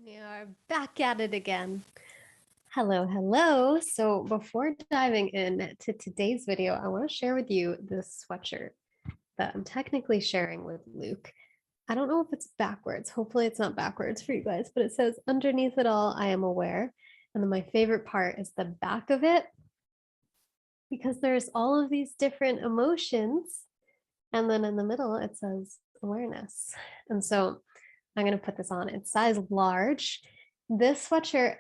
We are back at it again. Hello, hello. So before diving in to today's video, I want to share with you this sweatshirt that I'm technically sharing with Luke. I don't know if it's backwards. Hopefully it's not backwards for you guys, but it says underneath it all, I am aware. And then my favorite part is the back of it because there's all of these different emotions. And then in the middle, it says awareness. And so I'm going to put this on. It's size large. This sweatshirt,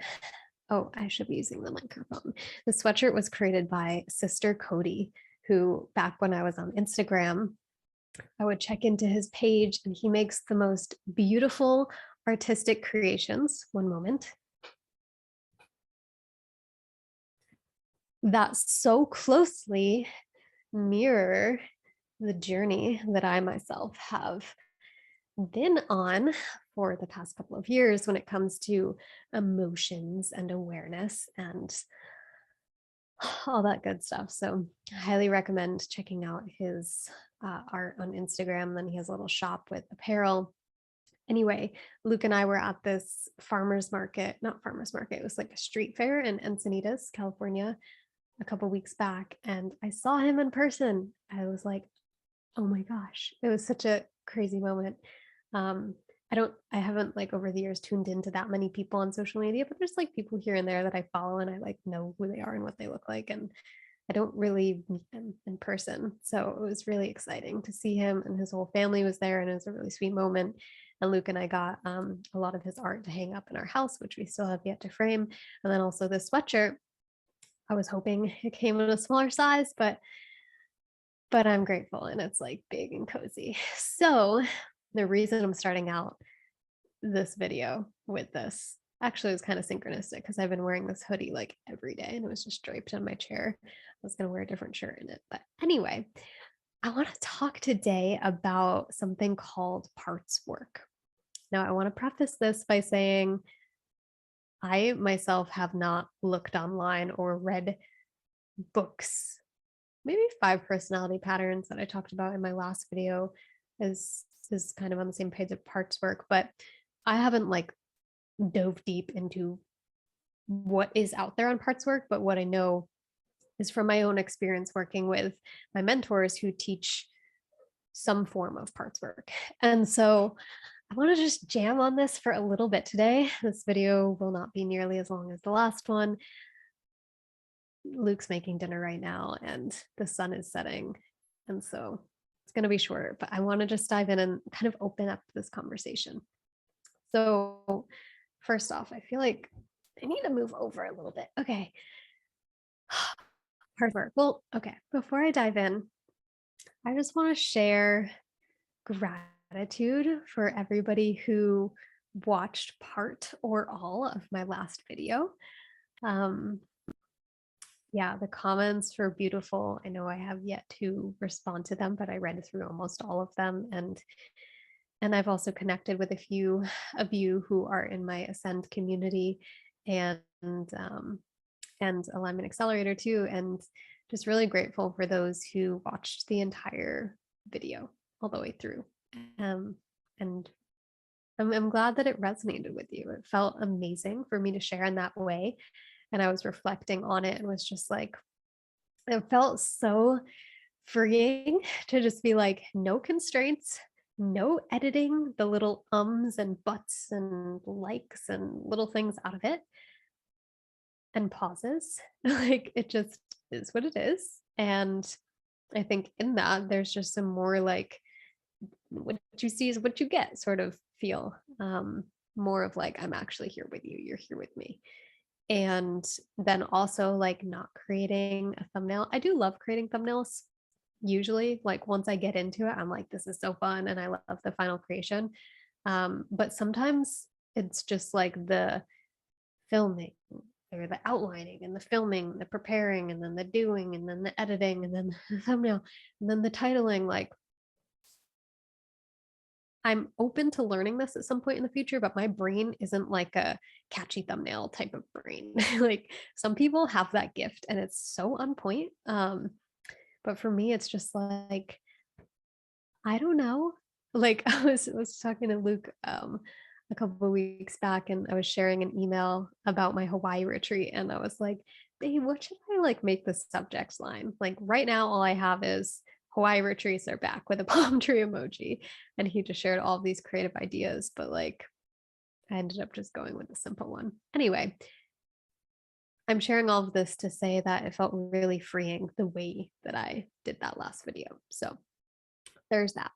oh, I should be using the microphone. The sweatshirt was created by Sister Cody, who back when I was on Instagram, I would check into his page and he makes the most beautiful artistic creations. One moment. That so closely mirror the journey that I myself have been on for the past couple of years when it comes to emotions and awareness and all that good stuff. So I highly recommend checking out his art on Instagram. Then he has a little shop with apparel. Anyway, Luke and I were at this farmer's market, not farmer's market, it was like a street fair in Encinitas, California, a couple weeks back. And I saw him in person. I was like, oh my gosh, it was such a crazy moment. Um, I haven't like over the years tuned into that many people on social media, but there's like people here and there that I follow and I like know who they are and what they look like. And I don't really meet them in person. So it was really exciting to see him, and his whole family was there, and it was a really sweet moment. And Luke and I got a lot of his art to hang up in our house, which we still have yet to frame. And then also this sweatshirt, I was hoping it came in a smaller size, but I'm grateful and it's like big and cozy. So the reason I'm starting out this video with this actually was kind of synchronistic because I've been wearing this hoodie like every day and it was just draped on my chair. I was going to wear a different shirt in it. But anyway, I want to talk today about something called parts work. Now, I want to preface this by saying I myself have not looked online or read books. Maybe 5 personality patterns that I talked about in my last video is kind of on the same page of parts work, but I haven't like dove deep into what is out there on parts work, but what I know is from my own experience working with my mentors who teach some form of parts work. And so I want to just jam on this for a little bit today. This video will not be nearly as long as the last one. Luke's making dinner right now and the sun is setting. And so it's going to be shorter, but I want to just dive in and kind of open up this conversation. So, first off, I feel like I need to move over a little bit. Okay. Hard work. Well, okay. Before I dive in, I just want to share gratitude for everybody who watched part or all of my last video. Yeah, the comments were beautiful. I know I have yet to respond to them, but I read through almost all of them, and I've also connected with a few of you who are in my Ascend community and Alignment Accelerator too, and just really grateful for those who watched the entire video all the way through. And I'm glad that it resonated with you. It felt amazing for me to share in that way. And I was reflecting on it and was just like, it felt so freeing to just be like, no constraints, no editing the little ums and buts and likes and little things out of it and pauses. Like it just is what it is. And I think in that there's just some more like what you see is what you get sort of feel. More of like, I'm actually here with you, you're here with me. And then also like not creating a thumbnail. I do love creating thumbnails. Usually, like once I get into it, I'm like, this is so fun and I love the final creation. But sometimes it's just like the filming or the outlining and the filming, the preparing, and then the doing, and then the editing, and then the thumbnail, and then the titling. Like, I'm open to learning this at some point in the future, but my brain isn't like a catchy thumbnail type of brain. Like some people have that gift and it's so on point. But for me, it's just like, I don't know. Like I was talking to Luke a couple of weeks back and I was sharing an email about my Hawaii retreat. And I was like, babe, what should I like make the subject line? Like right now, all I have is Hawaii retreats are back with a palm tree emoji. And he just shared all of these creative ideas, but like I ended up just going with the simple one. Anyway, I'm sharing all of this to say that it felt really freeing the way that I did that last video. So there's that.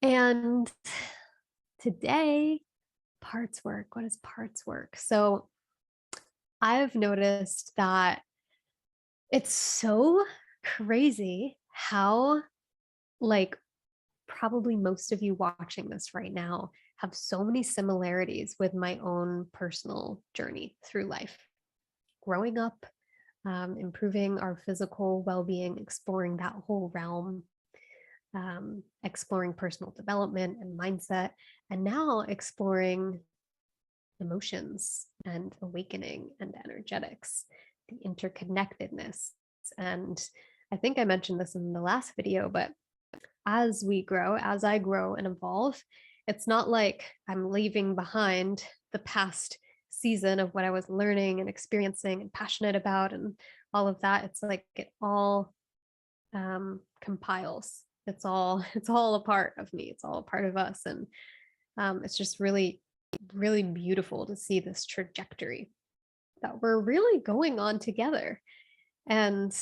And today, parts work. What is parts work? So I've noticed that it's so crazy how, like, probably most of you watching this right now have so many similarities with my own personal journey through life. Growing up, improving our physical well being, exploring that whole realm, exploring personal development and mindset, and now exploring emotions and awakening and energetics, the interconnectedness. And I think I mentioned this in the last video, but as we grow, as I grow and evolve, it's not like I'm leaving behind the past season of what I was learning and experiencing and passionate about and all of that. It's like it all compiles. It's all a part of me. It's all a part of us, and it's just really, really beautiful to see this trajectory that we're really going on together. And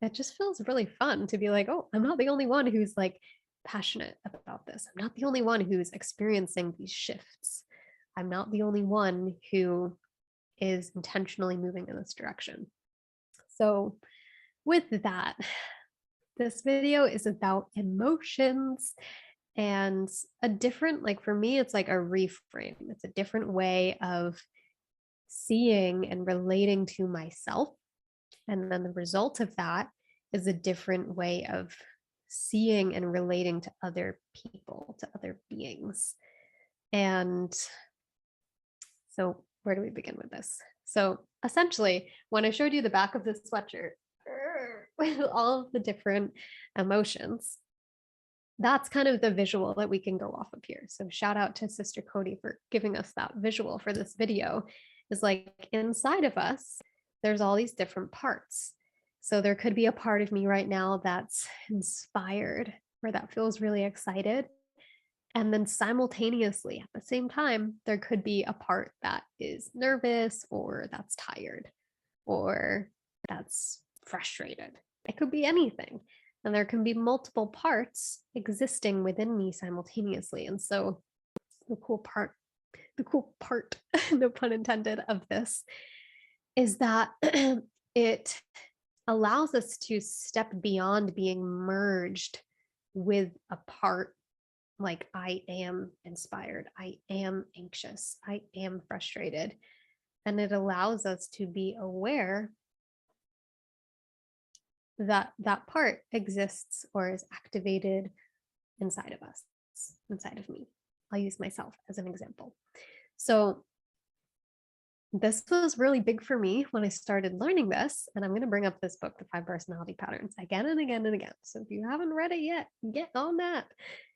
it just feels really fun to be like, oh, I'm not the only one who's like passionate about this. I'm not the only one who's experiencing these shifts. I'm not the only one who is intentionally moving in this direction. So, with that, this video is about emotions and a different, like for me, it's like a reframe. It's a different way of seeing and relating to myself. And then the result of that is a different way of seeing and relating to other people, to other beings. And so, where do we begin with this? So, essentially, when I showed you the back of this sweatshirt with all of the different emotions, that's kind of the visual that we can go off of here. So, shout out to Sister Cody for giving us that visual for this video. Is like inside of us, there's all these different parts. So, there could be a part of me right now that's inspired, or that feels really excited. And then simultaneously, at the same time, there could be a part that is nervous or that's tired or that's frustrated. It could be anything. And there can be multiple parts existing within me simultaneously. And so the cool part, no pun intended, of this is that it allows us to step beyond being merged with a part like I am inspired, I am anxious, I am frustrated. And it allows us to be aware that that part exists or is activated inside of us, inside of me. I'll use myself as an example. So this was really big for me when I started learning this. And I'm going to bring up this book, The Five Personality Patterns, again and again and again. So if you haven't read it yet, get on that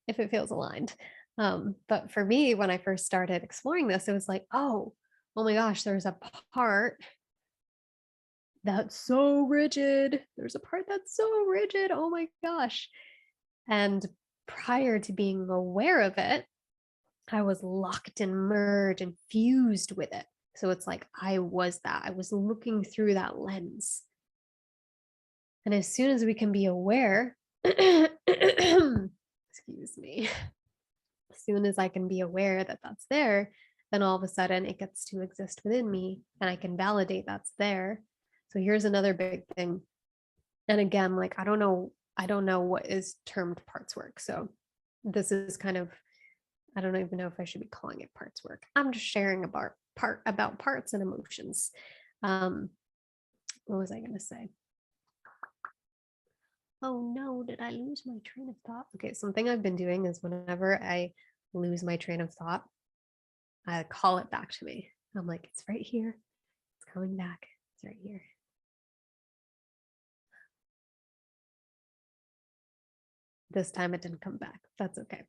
if it feels aligned. But for me, when I first started exploring this, it was like, oh my gosh, there's a part that's so rigid. There's a part that's so rigid. Oh my gosh. And prior to being aware of it, I was locked and merged and fused with it. So it's like I was that. I was looking through that lens. And as soon as we can be aware, excuse me, as soon as I can be aware that that's there, then all of a sudden it gets to exist within me and I can validate that's there. So here's another big thing. And again, like I don't know what is termed parts work. So this is kind of, I don't even know if I should be calling it parts work. I'm just sharing about parts and emotions. What was I going to say? Oh no, did I lose my train of thought? Okay, something I've been doing is whenever I lose my train of thought, I call it back to me. I'm like, it's right here. It's coming back. It's right here. This time it didn't come back. That's okay.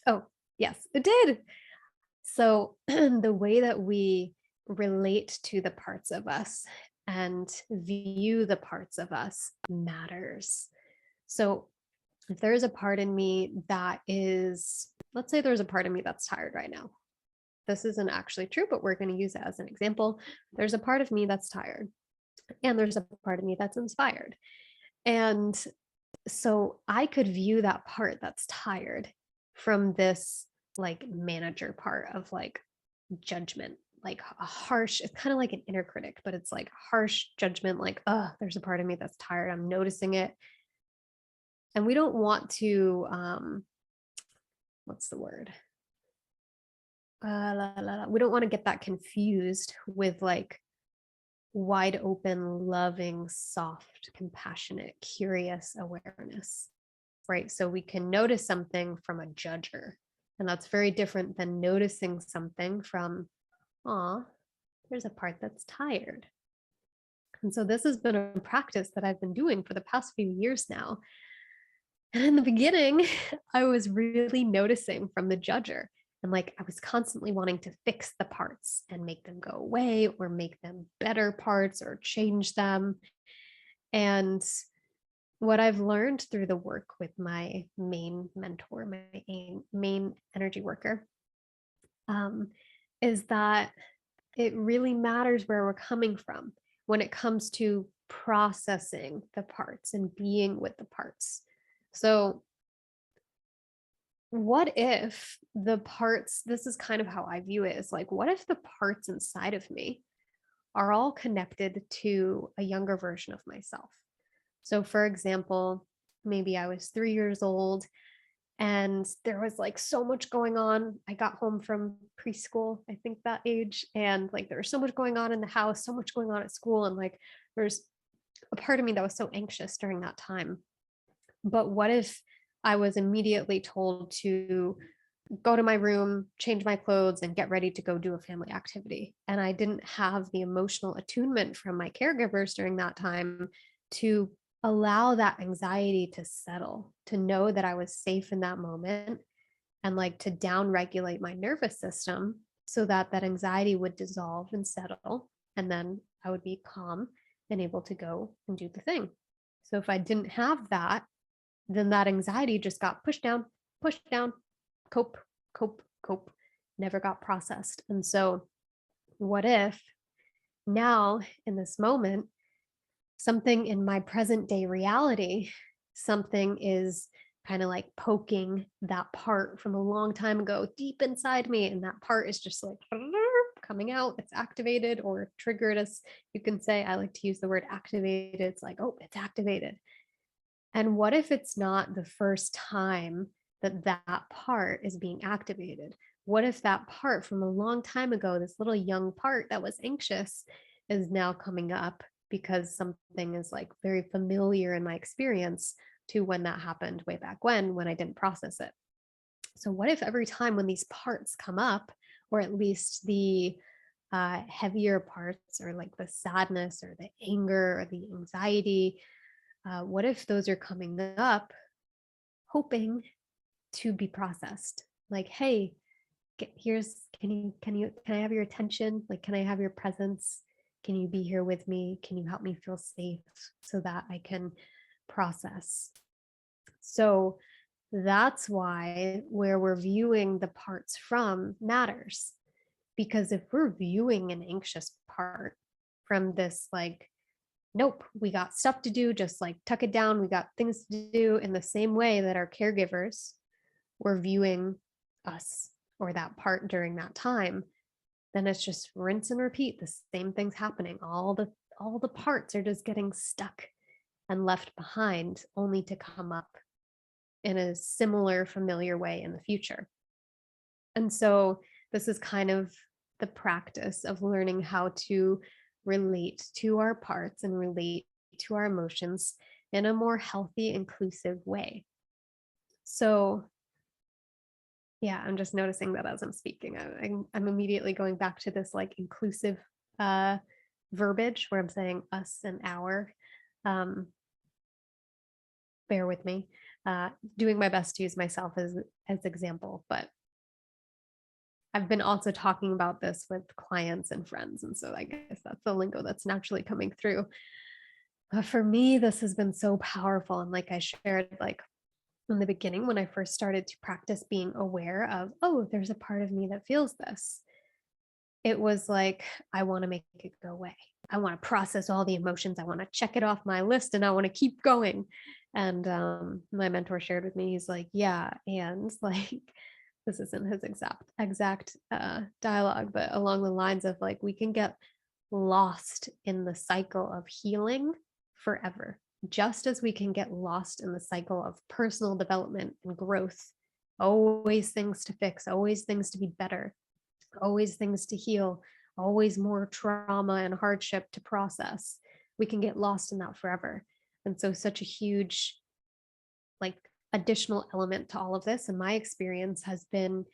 Oh, Yes, it did. So the way that we relate to the parts of us and view the parts of us matters. So if there's a part in me that is, let's say there's a part of me that's tired right now. This isn't actually true, but we're going to use it as an example. There's a part of me that's tired, and there's a part of me that's inspired. And so I could view that part that's tired from this like manager part of like judgment, like a harsh, it's kind of like an inner critic, but it's like harsh judgment, like, oh, there's a part of me that's tired. I'm noticing it. And we don't want to, what's the word? We don't want to get that confused with like wide open, loving, soft, compassionate, curious awareness, right? So we can notice something from a judger. And that's very different than noticing something from, aw, there's a part that's tired. And so this has been a practice that I've been doing for the past few years now. And in the beginning, I was really noticing from the judger. And like I was constantly wanting to fix the parts and make them go away or make them better parts or change them. And what I've learned through the work with my main mentor, my main energy worker, um, is that it really matters where we're coming from when it comes to processing the parts and being with the parts. So, what if the parts, this is kind of how I view it, is like, what if the parts inside of me are all connected to a younger version of myself? So, for example, maybe I was 3 years old and there was like so much going on. I got home from preschool, I think that age, and like there was so much going on in the house, so much going on at school, and like there's a part of me that was so anxious during that time. But what if I was immediately told to go to my room, change my clothes, and get ready to go do a family activity? And I didn't have the emotional attunement from my caregivers during that time to allow that anxiety to settle, to know that I was safe in that moment, and like to down regulate my nervous system so that that anxiety would dissolve and settle. And then I would be calm and able to go and do the thing. So if I didn't have that, then that anxiety just got pushed down, cope, cope, cope, never got processed. And so, what if now in this moment, something in my present day reality, something is kind of like poking that part from a long time ago deep inside me. And that part is just like coming out, it's activated or triggered, as you can say. I like to use the word activated. It's like, oh, it's activated. And what if it's not the first time that that part is being activated? What if that part from a long time ago, this little young part that was anxious, is now coming up because something is like very familiar in my experience to when that happened way back when I didn't process it? So, what if every time when these parts come up, or at least the heavier parts, or like the sadness or the anger or the anxiety, what if those are coming up hoping to be processed? Like, hey, here's, can I have your attention? Like, can I have your presence? Can you be here with me? Can you help me feel safe so that I can process? So that's why where we're viewing the parts from matters. Because if we're viewing an anxious part from this, like, nope, we got stuff to do, just like tuck it down, we got things to do, in the same way that our caregivers were viewing us or that part during that time, then it's just rinse and repeat. The same thing's happening. All the parts are just getting stuck and left behind, only to come up in a similar familiar way in the future. And so this is kind of the practice of learning how to relate to our parts and relate to our emotions in a more healthy, inclusive way. So, yeah, I'm just noticing that as I'm speaking, I'm immediately going back to this like inclusive uh, verbiage where I'm saying us and our. Um, bear with me. Doing my best to use myself as example, but I've been also talking about this with clients and friends. And so I guess that's the lingo that's naturally coming through. But for me, this has been so powerful. And like I shared, like in the beginning, when I first started to practice being aware of, oh, there's a part of me that feels this, it was like, I want to make it go away. I want to process all the emotions. I want to check it off my list and I want to keep going. And my mentor shared with me, he's like, yeah. And like, this isn't his exact dialogue, but along the lines of like, we can get lost in the cycle of healing forever, just as we can get lost in the cycle of personal development and growth. Always things to fix, always things to be better, always things to heal, always more trauma and hardship to process. We can get lost in that forever. And so, such a huge, like, additional element to all of this, in my experience, has been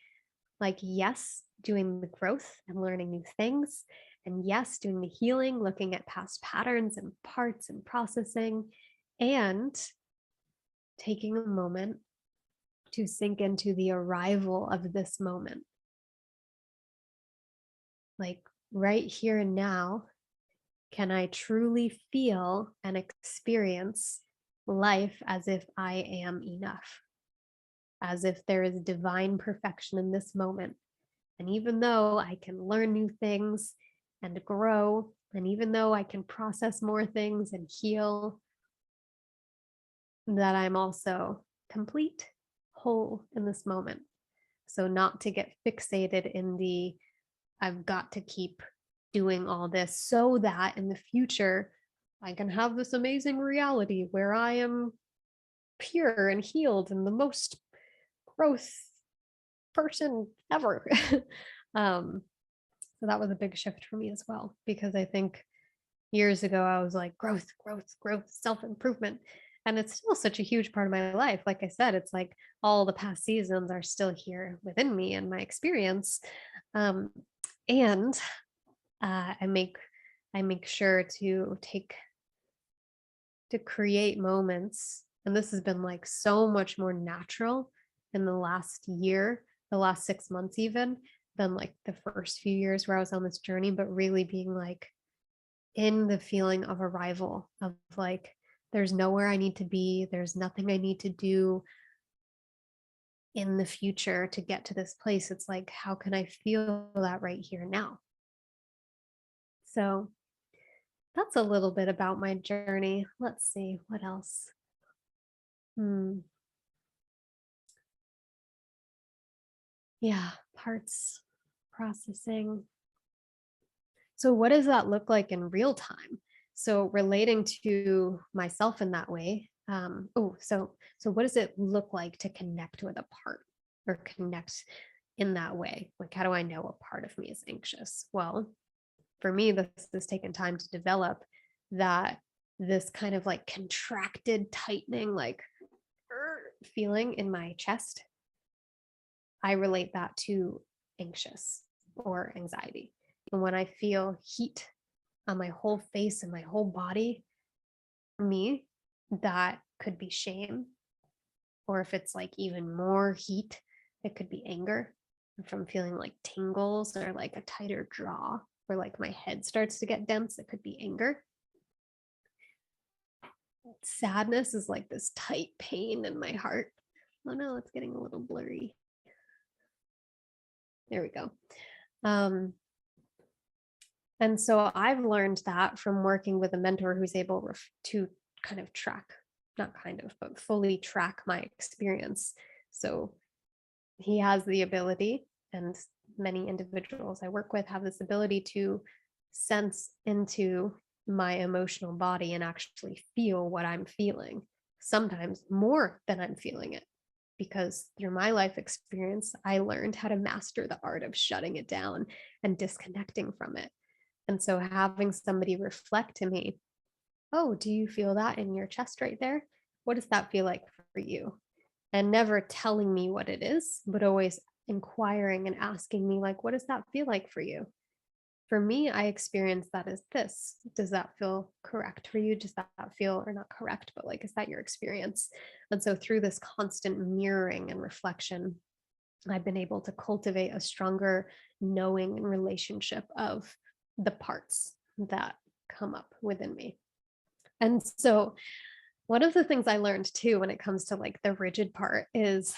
like, yes, doing the growth and learning new things. And yes, doing the healing, looking at past patterns and parts and processing, and taking a moment to sink into the arrival of this moment. Like right here and now, can I truly feel and experience life as if I am enough, as if there is divine perfection in this moment? And even though I can learn new things and grow, and even though I can process more things and heal, that I'm also complete, whole in this moment. So, not to get fixated in the I've got to keep doing all this so that in the future I can have this amazing reality where I am pure and healed and the most growth person ever. um, so that was a big shift for me as well, because I think years ago I was like growth, growth, growth, self improvement. And it's still such a huge part of my life. Like I said, it's like all the past seasons are still here within me and my experience. Um, and I make sure to create moments, and this has been like so much more natural in the last year, the last 6 months even, than like the first few years where I was on this journey, but really being like in the feeling of arrival of like, there's nowhere I need to be, there's nothing I need to do in the future to get to this place. It's like, how can I feel that right here now? So that's a little bit about my journey. Let's see what else. Hmm. Yeah, parts processing. So, what does that look like in real time? So, relating to myself in that way. So what does it look like to connect with a part or connect in that way? Like, how do I know a part of me is anxious? Well, for me, this has taken time to develop that this kind of like contracted, tightening, like feeling in my chest. I relate that to anxious or anxiety. And when I feel heat on my whole face and my whole body, for me, that could be shame. Or if it's like even more heat, it could be anger. If I'm feeling like tingles or like a tighter jaw, or like my head starts to get dense, it could be anger. Sadness is like this tight pain in my heart. Oh no, it's getting a little blurry. There we go. Um, and so I've learned that from working with a mentor who's able to kind of track, not kind of, but fully track my experience. So he has the ability, and many individuals I work with have this ability to sense into my emotional body and actually feel what I'm feeling, sometimes more than I'm feeling it. Because through my life experience, I learned how to master the art of shutting it down and disconnecting from it. And so having somebody reflect to me, oh, do you feel that in your chest right there? What does that feel like for you? And never telling me what it is, but always inquiring and asking me, like, what does that feel like for you? For me, I experience that as this. Does that feel correct for you? Does that feel, or not correct, but like, is that your experience? And so through this constant mirroring and reflection, I've been able to cultivate a stronger knowing and relationship of the parts that come up within me. And so one of the things I learned too when it comes to like the rigid part is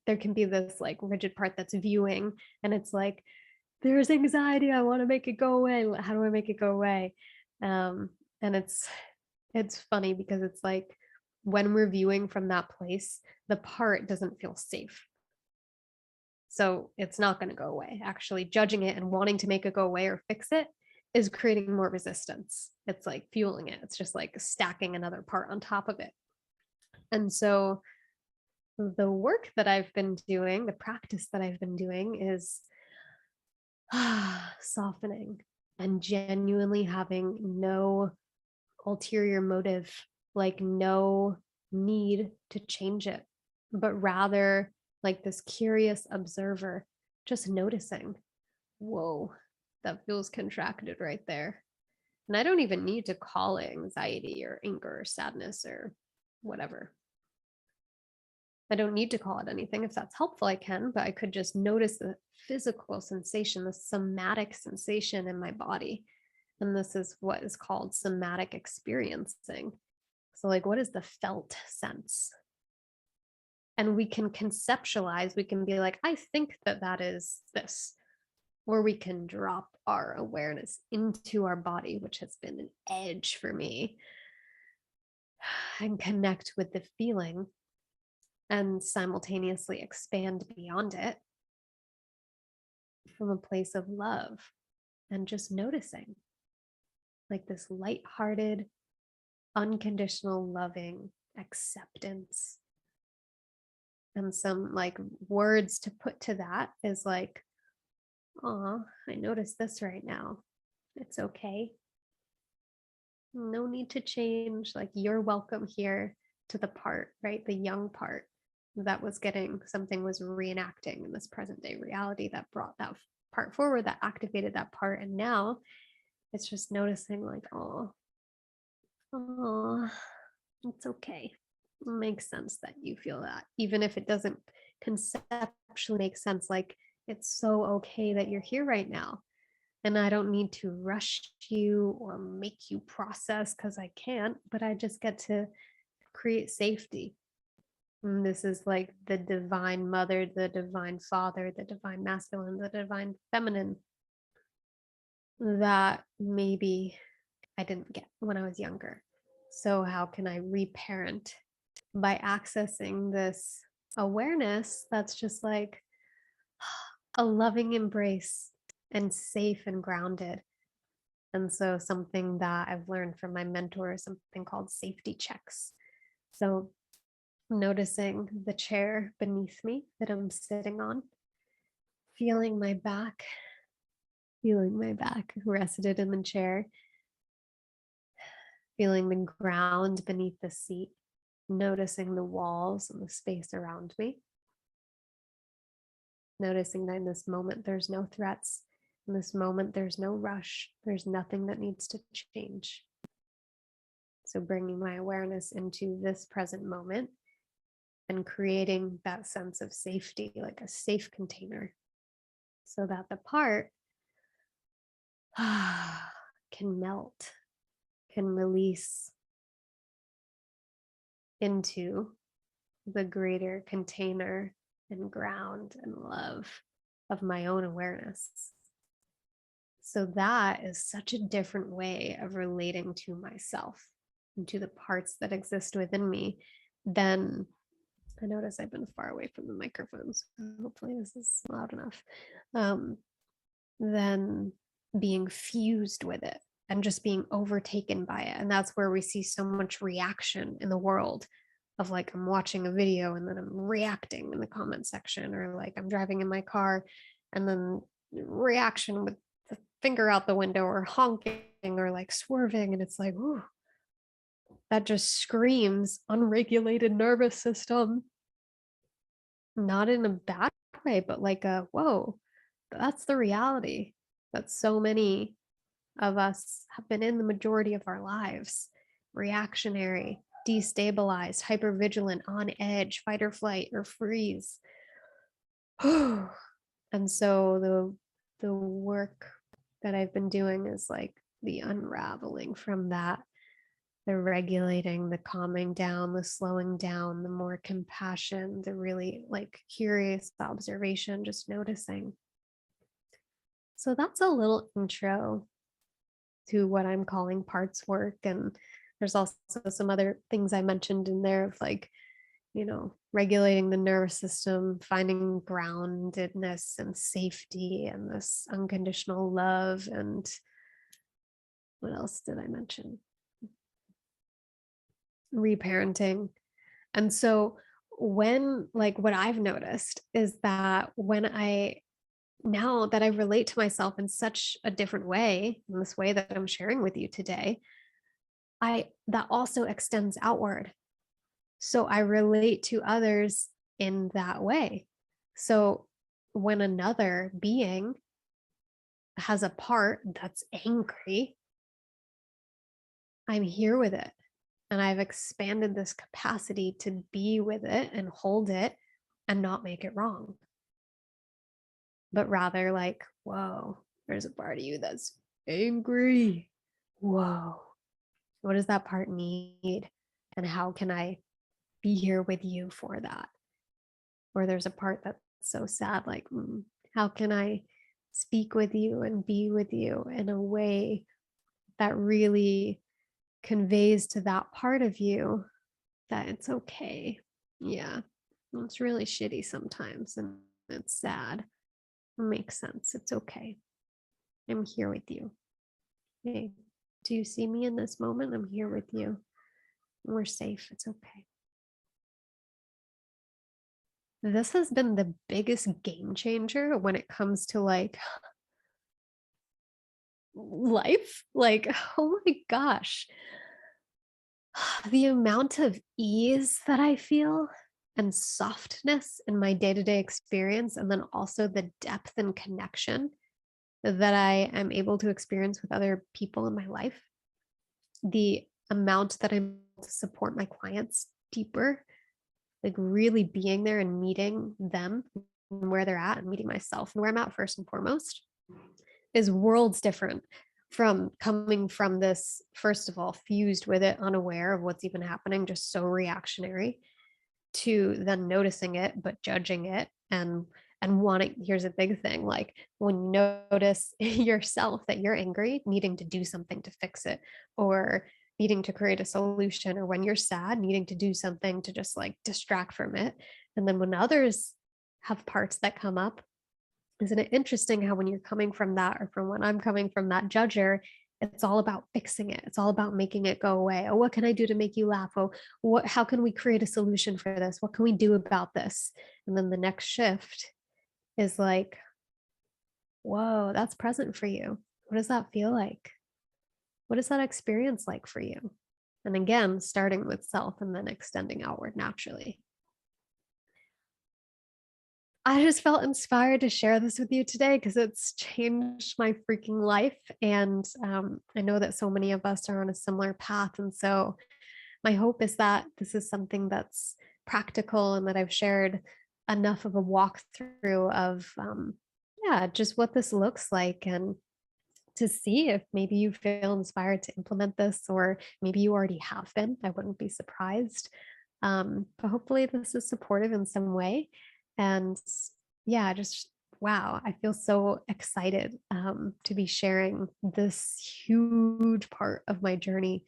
there can be this like rigid part that's viewing, and it's like, there's anxiety. I want to make it go away. How do I make it go away? Um, and it's funny because it's like when we're viewing from that place, the part doesn't feel safe. So it's not going to go away. Actually, judging it and wanting to make it go away or fix it is creating more resistance. It's like fueling it. It's just like stacking another part on top of it. And so the work that I've been doing, the practice that I've been doing is softening and genuinely having no ulterior motive, like no need to change it, but rather like this curious observer, just noticing, whoa, that feels contracted right there. And I don't even need to call it anxiety or anger or sadness or whatever. I don't need to call it anything. If that's helpful, I can, but I could just notice the physical sensation, the somatic sensation in my body. And this is what is called somatic experiencing. So, like, what is the felt sense? And we can conceptualize, we can be like, I think that that is this. Or we can drop our awareness into our body, which has been an edge for me, and connect with the feeling and simultaneously expand beyond it from a place of love and just noticing, like this lighthearted, unconditional loving acceptance. And some like words to put to that is like, oh, I notice this right now. It's okay. No need to change. Like, you're welcome here to the part, right? The young part that was getting something was reenacting in this present day reality that brought that part forward, that activated that part. And now it's just noticing, like, oh, it's okay. It makes sense that you feel that, even if it doesn't conceptually make sense. Like, it's so okay that you're here right now. And I don't need to rush you or make you process because I can't, but I just get to create safety. And this is like the divine mother, the divine father, the divine masculine, the divine feminine that maybe I didn't get when I was younger. So, how can I reparent by accessing this awareness that's just like a loving embrace and safe and grounded? And so, something that I've learned from my mentor is something called safety checks. So, noticing the chair beneath me that I'm sitting on, feeling my back rested in the chair, feeling the ground beneath the seat, noticing the walls and the space around me, noticing that in this moment there's no threats. In this moment, there's no rush. There's nothing that needs to change. So, bringing my awareness into this present moment and creating that sense of safety, like a safe container, so that the part can melt, can release into the greater container and ground and love of my own awareness. So that is such a different way of relating to myself and to the parts that exist within me than, I notice I've been far away from the microphones. Hopefully this is loud enough. Than being fused with it and just being overtaken by it. And that's where we see so much reaction in the world of like, I'm watching a video and then I'm reacting in the comment section, or like I'm driving in my car and then reaction with the finger out the window or honking or like swerving. And it's like, ooh, that just screams unregulated nervous system. Not in a bad way, but like a, whoa, that's the reality that so many of us have been in the majority of our lives: reactionary, destabilized, hypervigilant, on edge, fight or flight or freeze. And so the work that I've been doing is like the unraveling from that, the regulating, the calming down, the slowing down, the more compassion, the really like curious observation, just noticing. So that's a little intro to what I'm calling parts work. And there's also some other things I mentioned in there of like, regulating the nervous system, finding groundedness and safety and this unconditional love. And what else did I mention? Reparenting. And so what I've noticed is that now that I relate to myself in such a different way, in this way that I'm sharing with you today, that also extends outward. So I relate to others in that way. So when another being has a part that's angry, I'm here with it. And I've expanded this capacity to be with it and hold it and not make it wrong, but rather like, whoa, there's a part of you that's angry. Whoa, what does that part need? And how can I be here with you for that? Or there's a part that's so sad, like, how can I speak with you and be with you in a way that really conveys to that part of you that it's okay. Yeah, it's really shitty sometimes and it's sad. It makes sense. It's okay. I'm here with you. Hey, do you see me in this moment? I'm here with you. We're safe. It's okay. This has been the biggest game changer when it comes to like life. Like, oh my gosh, the amount of ease that I feel and softness in my day to day experience, and then also the depth and connection that I am able to experience with other people in my life, the amount that I'm able to support my clients deeper, like really being there and meeting them where they're at and meeting myself and where I'm at first and foremost is worlds different from coming from this, first of all, fused with it, unaware of what's even happening, just so reactionary, to then noticing it, but judging it and wanting, here's a big thing, like when you notice yourself that you're angry, needing to do something to fix it, or needing to create a solution, or when you're sad, needing to do something to just like distract from it. And then when others have parts that come up, isn't it interesting how when you're coming from that, or from when I'm coming from that judger, it's all about fixing it. It's all about making it go away. Oh, what can I do to make you laugh? Oh, how can we create a solution for this? What can we do about this? And then the next shift is like, whoa, that's present for you. What does that feel like? What is that experience like for you? And again, starting with self and then extending outward naturally. I just felt inspired to share this with you today because it's changed my freaking life. And I know that so many of us are on a similar path. And so my hope is that this is something that's practical and that I've shared enough of a walkthrough of, yeah, just what this looks like, and to see if maybe you feel inspired to implement this, or maybe you already have been. I wouldn't be surprised. But hopefully, this is supportive in some way. And yeah, just wow, I feel so excited to be sharing this huge part of my journey.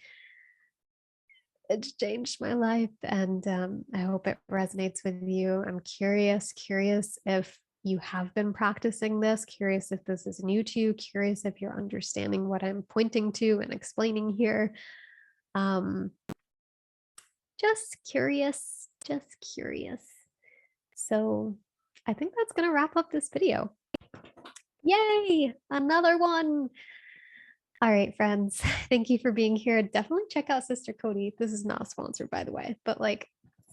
It's changed my life, and I hope it resonates with you. I'm curious if you have been practicing this, curious if this is new to you, curious if you're understanding what I'm pointing to and explaining here. Um, just curious, just curious. So I think that's going to wrap up this video. Yay, another one. All right, friends, thank you for being here. Definitely check out Sister Cody. This is not sponsored, by the way, but like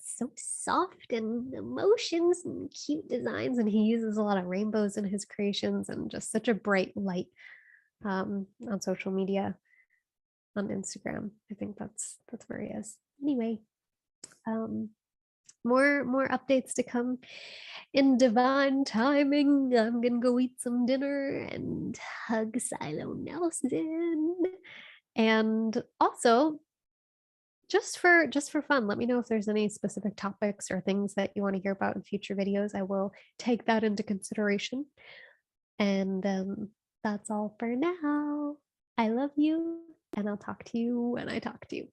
so soft and emotions and cute designs. And he uses a lot of rainbows in his creations and just such a bright light on social media, on Instagram. I think that's where he is. Anyway, more updates to come in divine timing. I'm gonna go eat some dinner and hug Silo Nelson. And also, just for fun, let me know if there's any specific topics or things that you want to hear about in future videos. I will take that into consideration. And that's all for now. I love you, and I'll talk to you when I talk to you.